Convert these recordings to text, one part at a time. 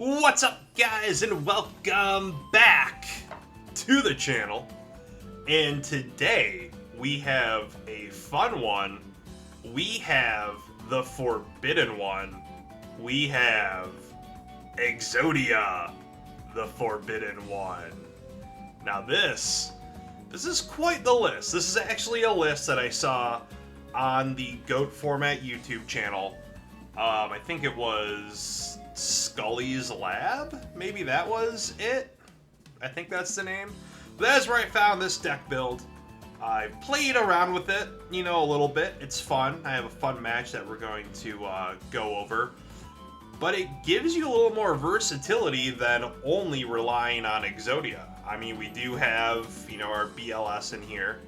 What's up, guys, and welcome back to the channel. And today we have a fun one. We have the forbidden one. We have Exodia, the forbidden one. Now this is quite the list. This is actually a list that I saw on the Goat Format YouTube channel. I think it was Scully's Lab? Maybe that was it? I think that's the name. But that's where I found this deck build. I've played around with it, you know, a little bit. It's fun. I have a fun match that we're going to go over. But it gives you a little more versatility than only relying on Exodia. I mean, we do have, you know, our BLS in here.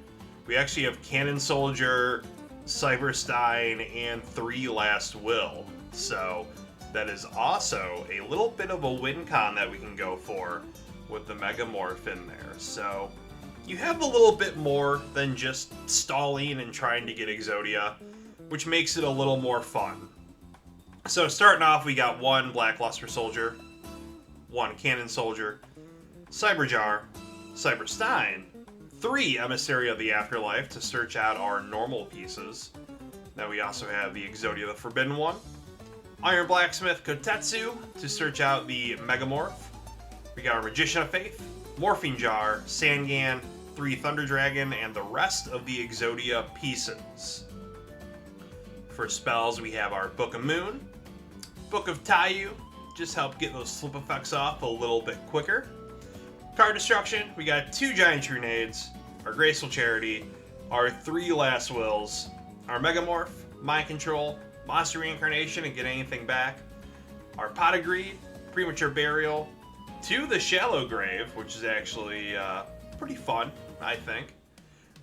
We actually have Cannon Soldier, Cyberstein, and 3 Last Will. So that is also a little bit of a win con that we can go for with the Megamorph in there. So you have a little bit more than just stalling and trying to get Exodia, which makes it a little more fun. So starting off, we got 1 Blackluster Soldier, 1 Cannon Soldier, Cyberjar, Cyberstein, 3 Emissary of the Afterlife to search out our normal pieces. Then we also have the Exodia the Forbidden one, Iron Blacksmith Kotetsu to search out the Megamorph. We got our Magician of Faith, Morphing Jar, Sangan, 3 Thunder Dragon, and the rest of the Exodia pieces. For spells, we have our Book of Moon, Book of Taiyu, just help get those slip effects off a little bit quicker. Card Destruction, we got 2 Giant Grenades, our Graceful Charity, our 3 Last Wills, our Megamorph, Mind Control, Monster Reincarnation and get anything back, our Pot of Greed, Premature Burial, 2 the Shallow Grave, which is actually pretty fun, I think.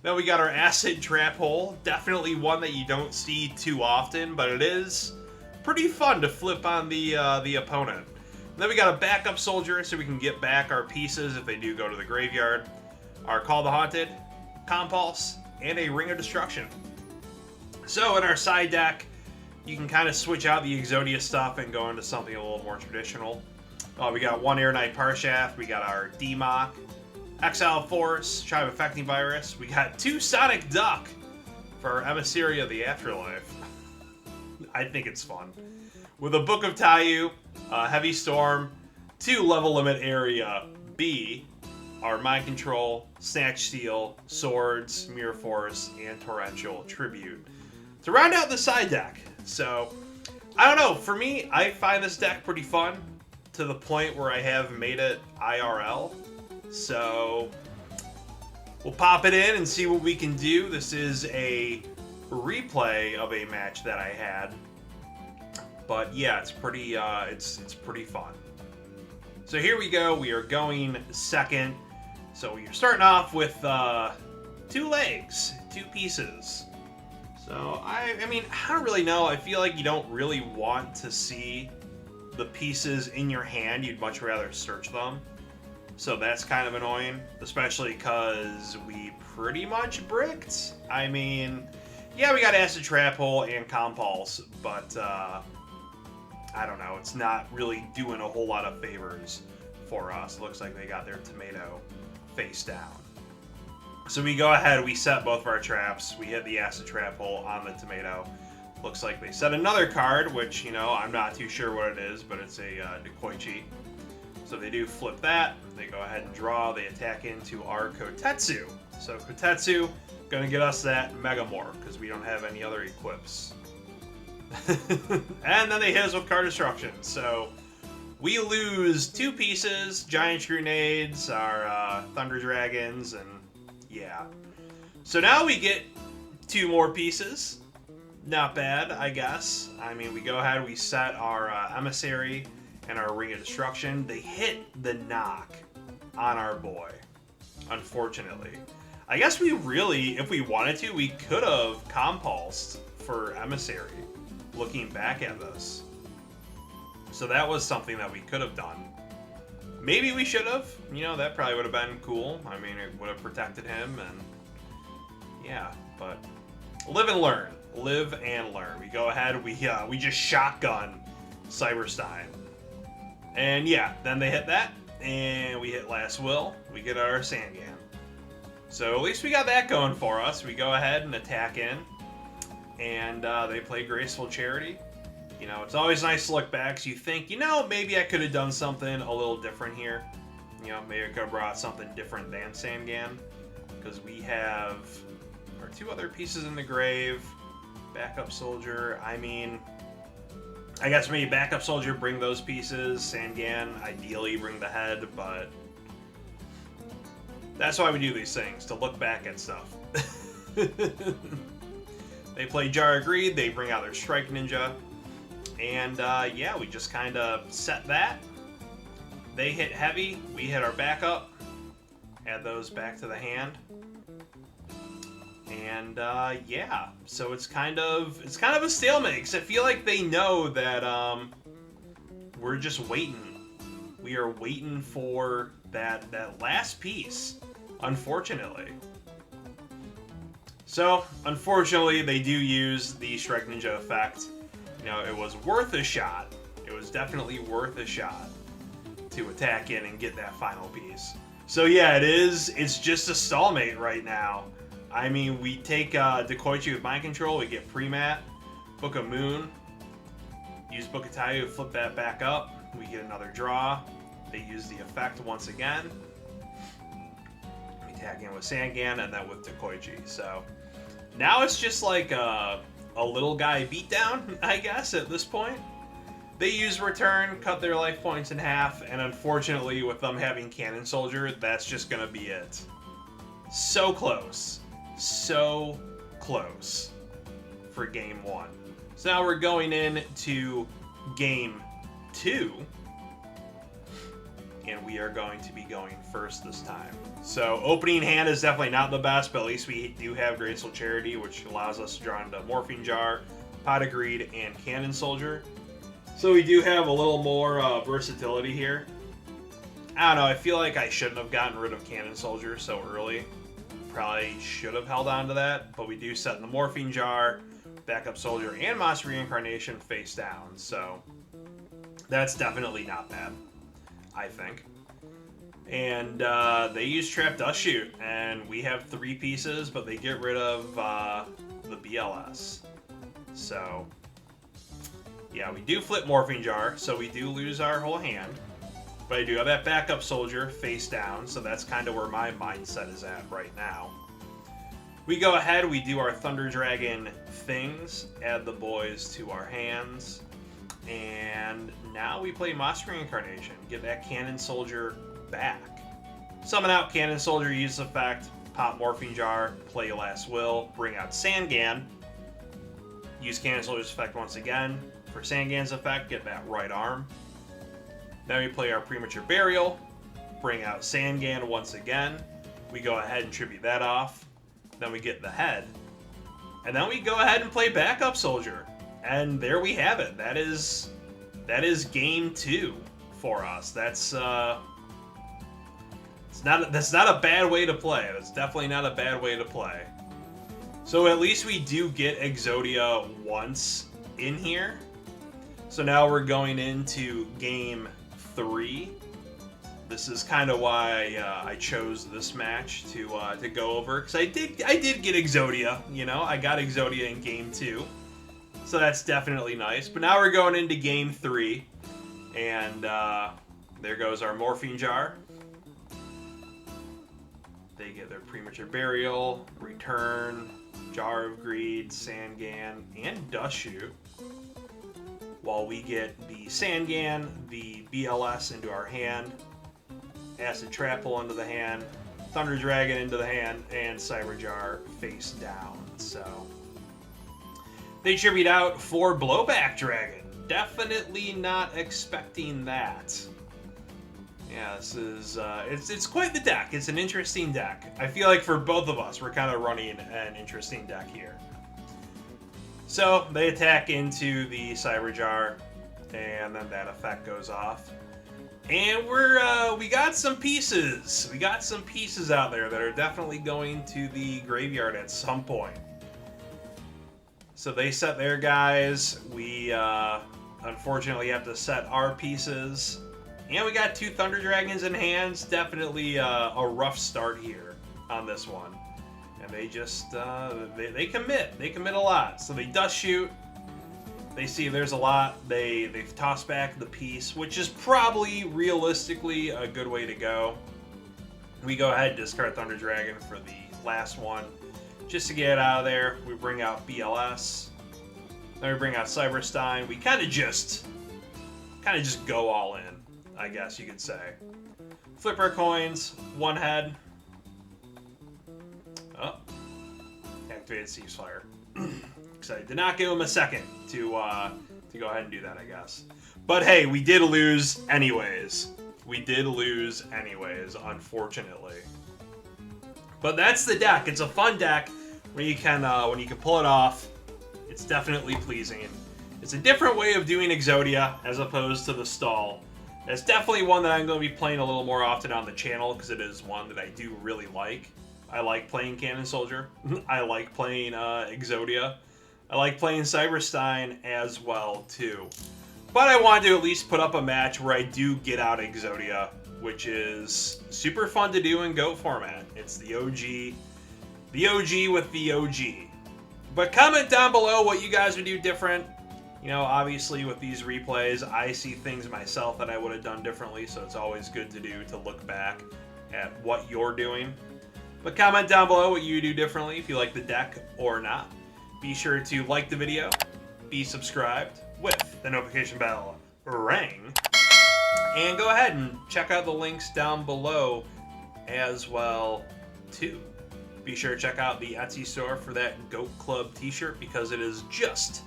Then we got our Acid Trap Hole, definitely one that you don't see too often, but it is pretty fun to flip on the opponent. Then we got a Backup Soldier, so we can get back our pieces if they do go to the graveyard. Our Call the Haunted, Compulse, and a Ring of Destruction. So in our side deck, you can kind of switch out the Exodia stuff and go into something a little more traditional. We got 1 Air Knight Parshaft, we got our D-Mock, Exile Force, Tribe Affecting Virus, we got 2 Sonic Duck for our Emissary of the Afterlife. I think it's fun. With a Book of Taiyu, Heavy Storm, 2 Level Limit Area B, our Mind Control, Snatch Steal, Swords, Mirror Force, and Torrential Tribute to round out the side deck. So, I don't know, for me, I find this deck pretty fun to the point where I have made it IRL. So, we'll pop it in and see what we can do. This is a replay of a match that I had. But yeah, it's pretty it's pretty fun. So here we go. We are going second. So you're starting off with 2 legs, 2 pieces. So I mean, I don't really know. I feel like you don't really want to see the pieces in your hand. You'd much rather search them. So that's kind of annoying, especially because we pretty much bricked. I mean, yeah, we got Acid Trap Hole and Compulse, but I don't know, it's not really doing a whole lot of favors for us. It looks like they got their tomato face down. So we go ahead, we set both of our traps. We hit the Acid Trap Hole on the tomato. Looks like they set another card, which, you know, I'm not too sure what it is, but it's a Dekoichi. So they do flip that. They go ahead and draw. They attack into our Kotetsu. So Kotetsu, gonna get us that Megamorph, because we don't have any other equips. And then they hit us with Card Destruction. So we lose 2 pieces, Giant Grenades, our Thunder Dragons, and yeah. So now we get 2 more pieces. Not bad, I guess. I mean, we go ahead, we set our Emissary and our Ring of Destruction. They hit the knock on our boy, unfortunately. I guess we really, if we wanted to, we could have compulsed for Emissary, looking back at this. So that was something that we could have done. Maybe we should have. You know, that probably would have been cool. I mean, it would have protected him, and yeah, but live and learn. Live and learn. We go ahead, we just shotgun Cyberstein. And yeah, then they hit that, and we hit Last Will. We get our Sangan. So at least we got that going for us. We go ahead and attack in, and they play Graceful Charity. You know, it's always nice to look back, so you think, you know, maybe I could have done something a little different here. You know, maybe I could have brought something different than Sangan, because we have our 2 other pieces in the grave. Backup Soldier, I mean, I guess maybe Backup Soldier, bring those pieces. Sangan, ideally bring the head, but that's why we do these things, to look back at stuff. They play Jar of Greed, they bring out their Strike Ninja, and yeah, we just kind of set that. They hit heavy, we hit our backup, add those back to the hand. And yeah, so it's kind of a stalemate, because I feel like they know that we're just waiting. We are waiting for that last piece, unfortunately. So, unfortunately, they do use the Strike Ninja effect. You know, it was worth a shot. It was definitely worth a shot to attack in and get that final piece. So yeah, it is. It's just a stalemate right now. I mean, we take Dekoichi with Mind Control, we get Pre-Mat, Book of Moon, use Book of Taiyu to flip that back up, we get another draw, they use the effect once again, we tag in with Sangan and then with Dekoichi. So now it's just like a little guy beatdown, I guess, at this point. They use Return, cut their life points in half, and unfortunately with them having Cannon Soldier, that's just going to be it. So close. So close for game 1. So now we're going into game 2, and we are going to be going first this time. So opening hand is definitely not the best, but at least we do have Graceful Charity, which allows us to draw into Morphine Jar, Pot of Greed, and Cannon Soldier. So we do have a little more versatility here. I don't know, I feel like I shouldn't have gotten rid of Cannon Soldier so early. Probably should have held on to that, but we do set in the Morphine Jar, Backup Soldier, and Monster Reincarnation face down, so that's definitely not bad, I think. And they use Trap Dust Shoot, and we have 3 pieces, but they get rid of the BLS. So yeah, we do flip Morphine Jar, so we do lose our whole hand. But I do have that Backup Soldier face down, so that's kind of where my mindset is at right now. We go ahead, we do our Thunder Dragon things, add the boys to our hands, and now we play Monster Reincarnation, get that Cannon Soldier back. Summon out Cannon Soldier, use effect, pop Morphine Jar, play Last Will, bring out Sangan, use Cannon Soldier's effect once again. For Sangan's effect, get that right arm. Then we play our Premature Burial, bring out Sangan once again. We go ahead and tribute that off. Then we get the head. And then we go ahead and play Backup Soldier. And there we have it. That is game 2 for us. That's not a bad way to play. That's definitely not a bad way to play. So at least we do get Exodia once in here. So now we're going into game 3. This is kind of why I chose this match to go over, because I did get Exodia. You know, I got Exodia in game 2, so that's definitely nice. But now we're going into game 3, and there goes our Morphine Jar. They get their Premature Burial, Return, Jar of Greed, Sangan, and Dust Shoot. While we get the Sangan, the BLS into our hand, Acid Trapple into the hand, Thunder Dragon into the hand, and Cyber Jar face down. So they tribute out for Blowback Dragon. Definitely not expecting that. Yeah, this is it's quite the deck. It's an interesting deck. I feel like for both of us, we're kind of running an interesting deck here. So they attack into the Cyber Jar, and then that effect goes off. And we got some pieces. We got some pieces out there that are definitely going to the graveyard at some point. So they set their guys. We unfortunately have to set our pieces. And we got 2 Thunder Dragons in hands. Definitely a rough start here on this one. And they just, they commit. They commit a lot. So they dust shoot. They see there's a lot. They toss back the piece, which is probably realistically a good way to go. We go ahead and discard Thunder Dragon for the last one. Just to get out of there, we bring out BLS. Then we bring out Cyberstein. We kind of just go all in, I guess you could say. Flip our coins, 1 head. Oh, activated Siege Fire. Because I did not give him a second to go ahead and do that, I guess. But hey, we did lose anyways. We did lose anyways, unfortunately. But that's the deck. It's a fun deck when you can pull it off. It's definitely pleasing. It's a different way of doing Exodia as opposed to the stall. It's definitely one that I'm going to be playing a little more often on the channel because it is one that I do really like. I like playing Cannon Soldier. I like playing Exodia. I like playing Cyberstein as well too. But I wanted to at least put up a match where I do get out Exodia, which is super fun to do in GOAT format. It's the OG with the OG. But comment down below what you guys would do different. You know, obviously with these replays, I see things myself that I would have done differently, so it's always good to do to look back at what you're doing. But comment down below what you do differently if you like the deck or not. Be sure to like the video, be subscribed with the notification bell rang, and go ahead and check out the links down below as well too. Be sure to check out the Etsy store for that GOAT Club t-shirt because it is just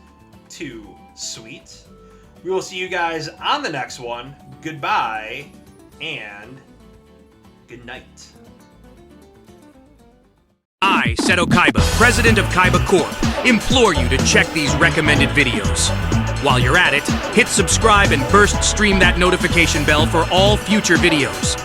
too sweet. We will see you guys on the next one. Goodbye and good night. I, Seto Kaiba, president of Kaiba Corp, implore you to check these recommended videos. While you're at it, hit subscribe and burst stream that notification bell for all future videos.